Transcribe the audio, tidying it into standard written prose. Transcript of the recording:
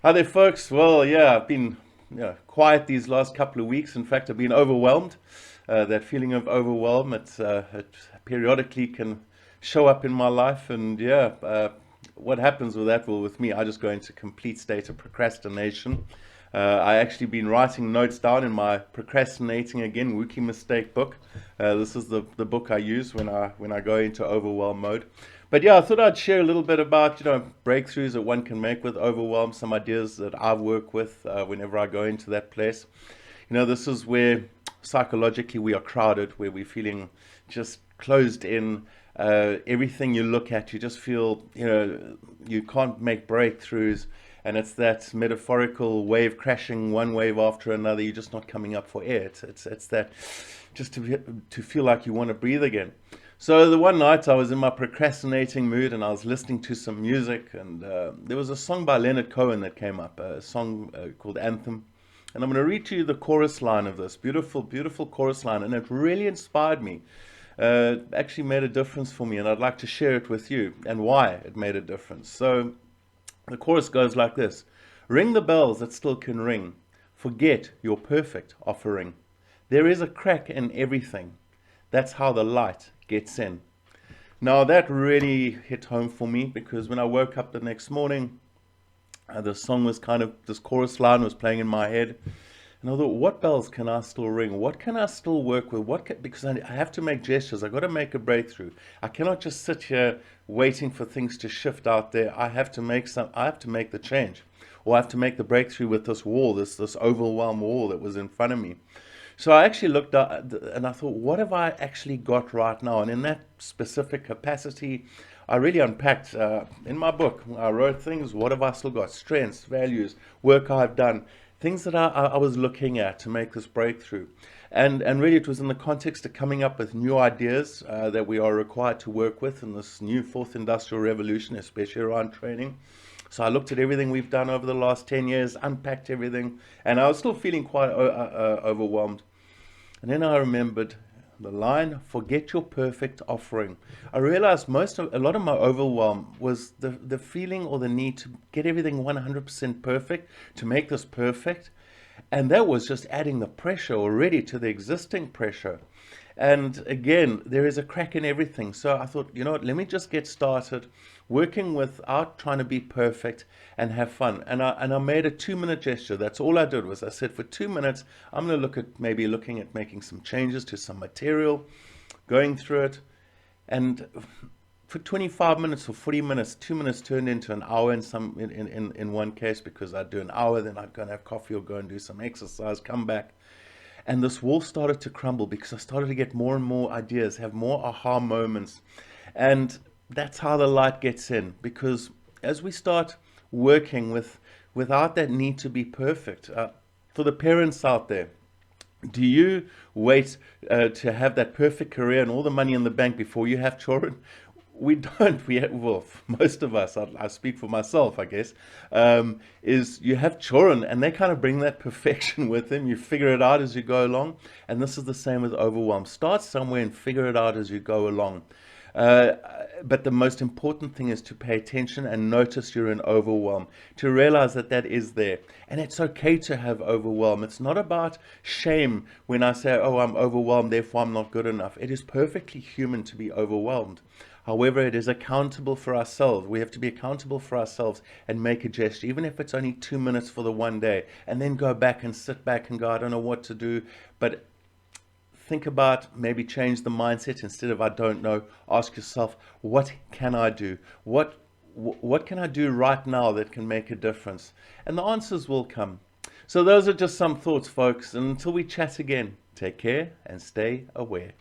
Hi there, folks. Well, yeah, I've been quiet these last couple of weeks. In fact, I've been overwhelmed. That feeling of overwhelm, it periodically can show up in my life. And what happens with that? Well, with me, I just go into complete state of procrastination. I actually been writing notes down in my procrastinating again wookie mistake book. This is the book I use when I go into overwhelm mode. But yeah, I thought I'd share a little bit about breakthroughs that one can make with overwhelm, some ideas that I've worked with whenever I go into that place. This is where psychologically we are crowded, where we're feeling just closed in. Everything you look at, you just feel you can't make breakthroughs, and it's that metaphorical wave crashing one wave after another. You're just not coming up for air. It's that just to feel like you want to breathe again. So the one night I was in my procrastinating mood and I was listening to some music, and there was a song by Leonard Cohen that came up, a song called Anthem. And I'm going to read to you the chorus line of this beautiful, beautiful chorus line, and it really inspired me. Actually made a difference for me, and I'd like to share it with you and why it made a difference. So the chorus goes like this: ring the bells that still can ring, forget your perfect offering. There is a crack in everything. That's how the light gets in. Now that really hit home for me because when I woke up the next morning, the song was this chorus line was playing in my head. And I thought, what bells can I still ring? What can I still work with? Because I have to make gestures. I've got to make a breakthrough. I cannot just sit here waiting for things to shift out there. I have to make the change. Or I have to make the breakthrough with this wall, this overwhelm wall that was in front of me. So I actually looked at and I thought, what have I actually got right now? And in that specific capacity, I really unpacked in my book. I wrote things. What have I still got? Strengths, values, work I've done, things that I was looking at to make this breakthrough. And really, it was in the context of coming up with new ideas that we are required to work with in this new fourth industrial revolution, especially around training. So I looked at everything we've done over the last 10 years, unpacked everything, and I was still feeling quite overwhelmed. And then I remembered the line, forget your perfect offering. I realized a lot of my overwhelm was the feeling or the need to get everything 100% perfect, to make this perfect. And that was just adding the pressure already to the existing pressure. And again, there is a crack in everything. So I thought, you know what, let me just get started working without trying to be perfect and have fun. And I made a 2 minute gesture. That's all I did was I said for 2 minutes, I'm going to looking at making some changes to some material, going through it. And for 25 minutes or 40 minutes, 2 minutes turned into an hour in one case, because I'd do an hour, then I'd go and have coffee or go and do some exercise, come back. And this wall started to crumble because I started to get more and more ideas, have more aha moments. And that's how the light gets in, because as we start working without that need to be perfect, for the parents out there, do you wait to have that perfect career and all the money in the bank before you have children? We don't. Well, most of us, I speak for myself, I guess, is you have children and they kind of bring that perfection with them. You figure it out as you go along. And this is the same with overwhelm. Start somewhere and figure it out as you go along. Uh, but the most important thing is to pay attention and notice you're in overwhelm, to realize that that is there. And it's okay to have overwhelm. It's not about shame when I say, oh, I'm overwhelmed, therefore I'm not good enough. It is perfectly human to be overwhelmed. However, it is accountable for ourselves. We have to be accountable for ourselves and make a gesture, even if it's only 2 minutes for the one day, and then go back and sit back and go, I don't know what to do. But think about, maybe change the mindset. Instead of I don't know, ask yourself, what can I do? What can I do right now that can make a difference? And the answers will come. So those are just some thoughts, folks. And until we chat again, take care and stay aware.